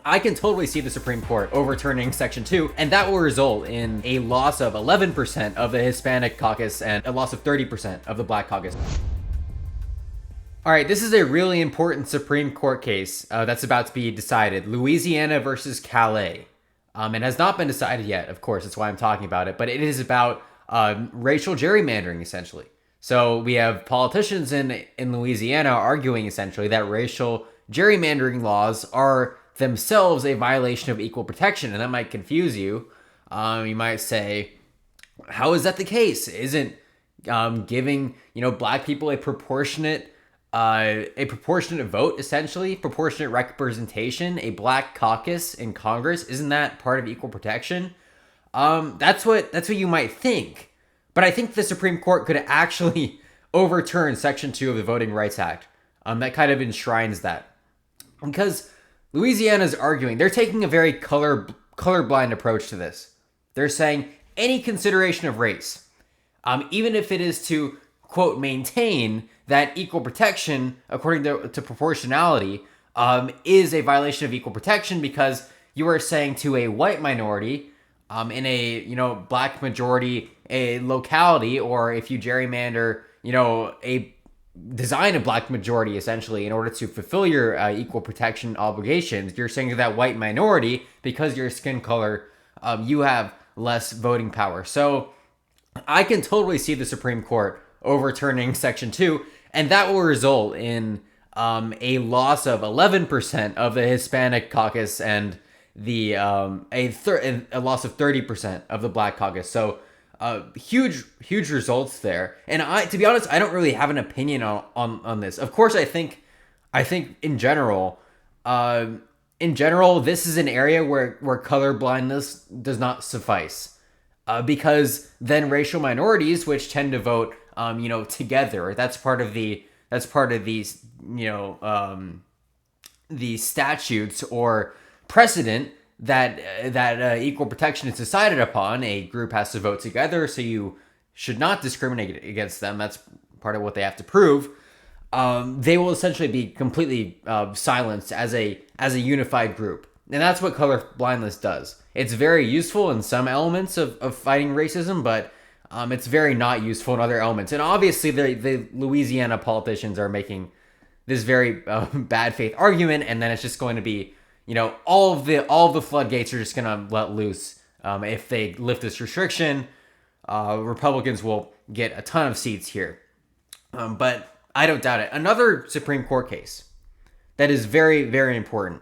I can totally see the Supreme Court overturning Section 2, and that will result in a loss of 11% of the Hispanic caucus and a loss of 30% of the Black caucus. All right, this is a really important Supreme Court case that's about to be decided. Louisiana versus Calais. It has not been decided yet, of course, that's why I'm talking about it, but it is about racial gerrymandering, essentially. So we have politicians in Louisiana arguing, essentially, that racial gerrymandering laws are themselves a violation of equal protection, and that might confuse you. You might say, how is that the case? Isn't giving black people a proportionate vote, essentially, proportionate representation, a black caucus in Congress, isn't that part of equal protection? That's what you might think. But I think the Supreme Court could actually overturn Section 2 of the Voting Rights Act. That kind of enshrines that. Because Louisiana's arguing, they're taking a very colorblind approach to this. They're saying any consideration of race, even if it is to, quote, maintain that equal protection, according to proportionality, is a violation of equal protection because you are saying to a white minority in a black majority a locality, or if you gerrymander a design a black majority essentially in order to fulfill your equal protection obligations, you're saying to that white minority, because your skin color, you have less voting power. So I can totally see the Supreme Court overturning Section 2, and that will result in a loss of 11% of the Hispanic caucus and a loss of 30% of the Black caucus. So huge results there. And to be honest, I don't really have an opinion on this. Of course, I think in general, this is an area where color blindness does not suffice, because then racial minorities, which tend to vote, together, that's part of these, the statutes or precedent that equal protection is decided upon. A group has to vote together, so you should not discriminate against them. That's part of what they have to prove. They will essentially be completely silenced as a unified group, and that's what color blindness does. It's very useful in some elements of fighting racism, but it's very not useful in other elements. And obviously, the Louisiana politicians are making this very bad faith argument, and then it's just going to be, all of the floodgates are just going to let loose. If they lift this restriction, Republicans will get a ton of seats here. But I don't doubt it. Another Supreme Court case that is very, very important.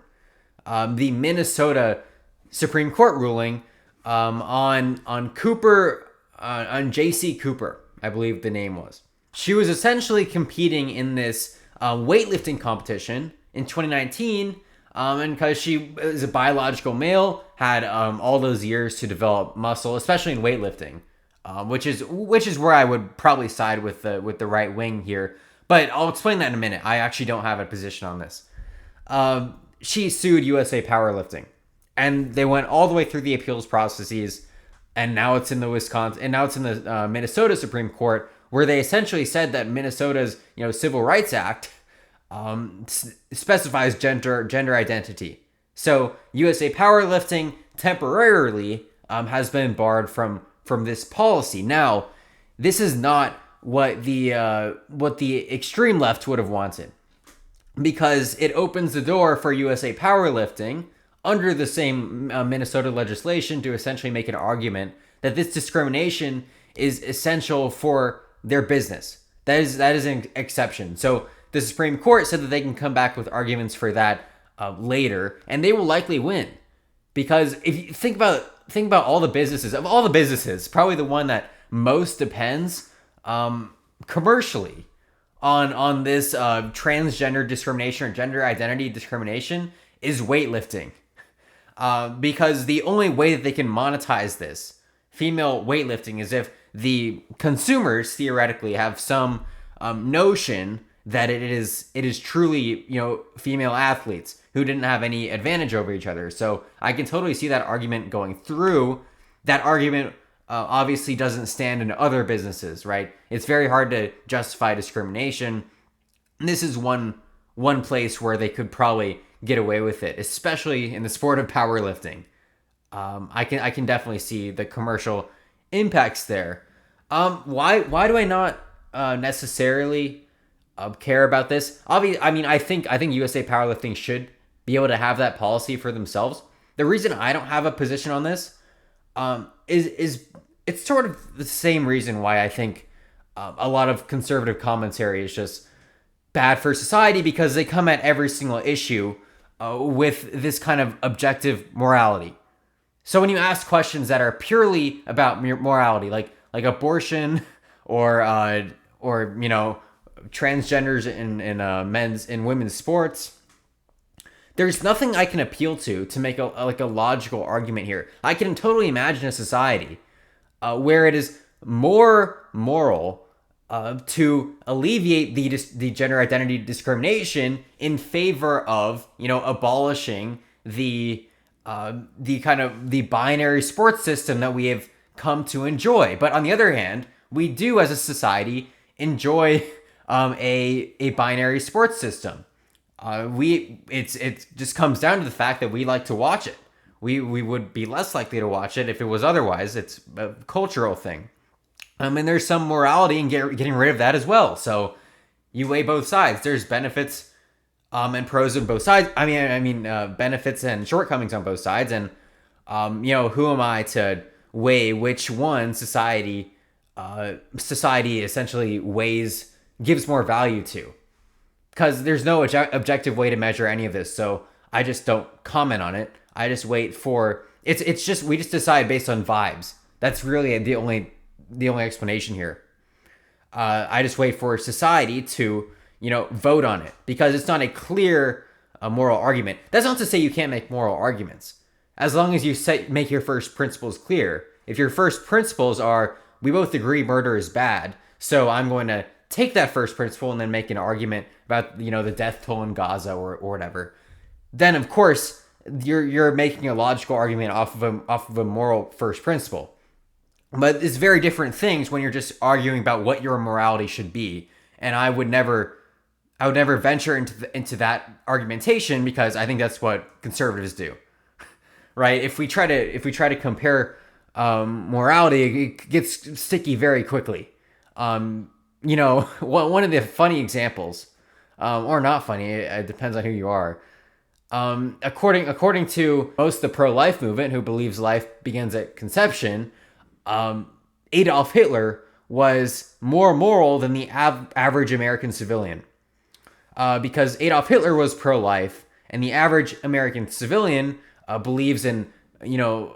The Minnesota Supreme Court ruling on Cooper, on J.C. Cooper, I believe the name was. She was essentially competing in this weightlifting competition in 2019, and because she is a biological male, had all those years to develop muscle, especially in weightlifting, which is where I would probably side with the right wing here. But I'll explain that in a minute. I actually don't have a position on this. She sued USA Powerlifting, and they went all the way through the appeals processes. And now it's in the Minnesota Supreme Court, where they essentially said that Minnesota's Civil Rights Act specifies gender identity. So USA Powerlifting temporarily has been barred from this policy. Now, this is not what the extreme left would have wanted, because it opens the door for USA Powerlifting under the same Minnesota legislation to essentially make an argument that this discrimination is essential for their business. That is an exception. So the Supreme Court said that they can come back with arguments for that later, and they will likely win, because if you think about all the businesses, probably the one that most depends commercially on this transgender discrimination or gender identity discrimination is weightlifting. Because the only way that they can monetize this female weightlifting is if the consumers theoretically have some notion that it is truly female athletes who didn't have any advantage over each other. So I can totally see that argument going through. That argument obviously doesn't stand in other businesses, right? It's very hard to justify discrimination. And this is one place where they could probably get away with it, especially in the sport of powerlifting. I can definitely see the commercial impacts there. Why do I not necessarily care about this? Obviously, I mean, I think USA Powerlifting should be able to have that policy for themselves. The reason I don't have a position on this is it's sort of the same reason why I think a lot of conservative commentary is just bad for society, because they come at every single issue with this kind of objective morality. So when you ask questions that are purely about morality, like abortion or transgenders in men's and women's sports, there's nothing I can appeal to make a logical argument here. I can totally imagine a society where it is more moral to alleviate the gender identity discrimination in favor of abolishing the kind of the binary sports system that we have come to enjoy. But on the other hand, we do as a society enjoy a binary sports system. It just comes down to the fact that we like to watch it. We would be less likely to watch it if it was otherwise. It's a cultural thing. And there's some morality in getting rid of that as well. So you weigh both sides. There's benefits and pros on both sides. I mean, benefits and shortcomings on both sides. And who am I to weigh which one society essentially gives more value to? Because there's no objective way to measure any of this. So I just don't comment on it. I just wait for it's just we just decide based on vibes. That's really the only explanation here. I just wait for society to vote on it, because it's not a clear moral argument. That's not to say you can't make moral arguments, as long as you make your first principles clear. If your first principles are, we both agree murder is bad, so I'm going to take that first principle and then make an argument about the death toll in Gaza or whatever, then of course you're making a logical argument off of a moral first principle. But it's very different things when you're just arguing about what your morality should be. And I would never venture into that argumentation, because I think that's what conservatives do, right? If we try to compare morality, it gets sticky very quickly. One of the funny examples, or not funny, it depends on who you are. According to most of the pro-life movement, who believes life begins at conception, Adolf Hitler was more moral than the average American civilian, because Adolf Hitler was pro-life, and the average American civilian believes in a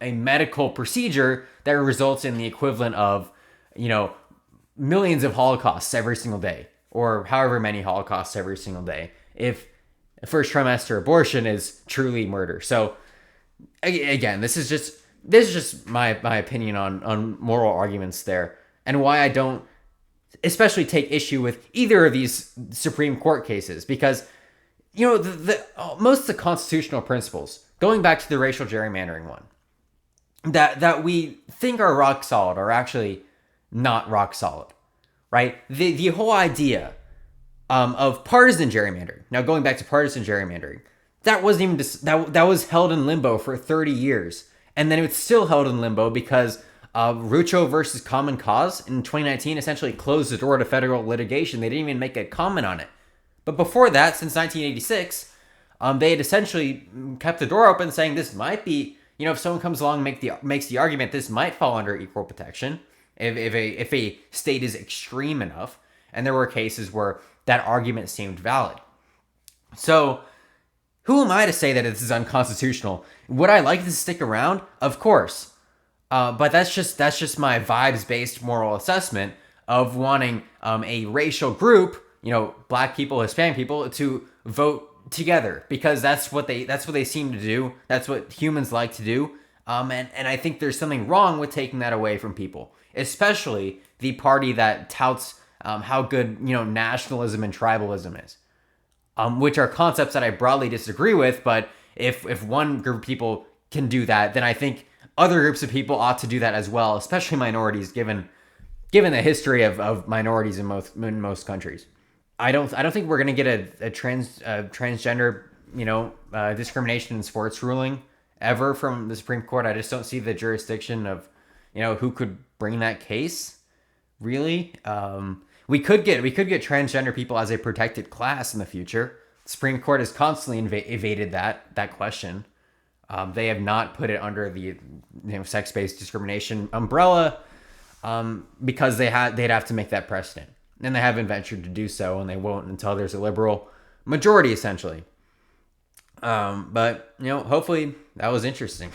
medical procedure that results in the equivalent of millions of Holocausts every single day, or however many Holocausts every single day, if first trimester abortion is truly murder. So again, this is just my opinion on moral arguments there, and why I don't especially take issue with either of these Supreme Court cases, because most of the constitutional principles, going back to the racial gerrymandering one, that we think are rock solid, are actually not rock solid, right? The whole idea of partisan gerrymandering. Now, going back to partisan gerrymandering, that wasn't even that was held in limbo for 30 years, and then it's still held in limbo because Rucho versus Common Cause in 2019 essentially closed the door to federal litigation. They didn't even make a comment on it. But before that, since 1986, they had essentially kept the door open, saying this might be, if someone comes along and makes the argument, this might fall under equal protection if a state is extreme enough. And there were cases where that argument seemed valid. So who am I to say that this is unconstitutional? Would I like to stick around? Of course. But that's just my vibes-based moral assessment of wanting a racial group, black people, Hispanic people, to vote together, because that's what they seem to do. That's what humans like to do. And I think there's something wrong with taking that away from people, especially the party that touts how good nationalism and tribalism is, which are concepts that I broadly disagree with. But if one group of people can do that, then I think other groups of people ought to do that as well, especially minorities, given the history of minorities in most countries. I don't think we're gonna get a transgender discrimination in sports ruling ever from the Supreme Court. I just don't see the jurisdiction of who could bring that case. Really, we could get transgender people as a protected class in the future. The Supreme Court has constantly evaded that question. They have not put it under the sex-based discrimination umbrella because they'd have to make that precedent, and they haven't ventured to do so, and they won't until there's a liberal majority, essentially. But hopefully that was interesting.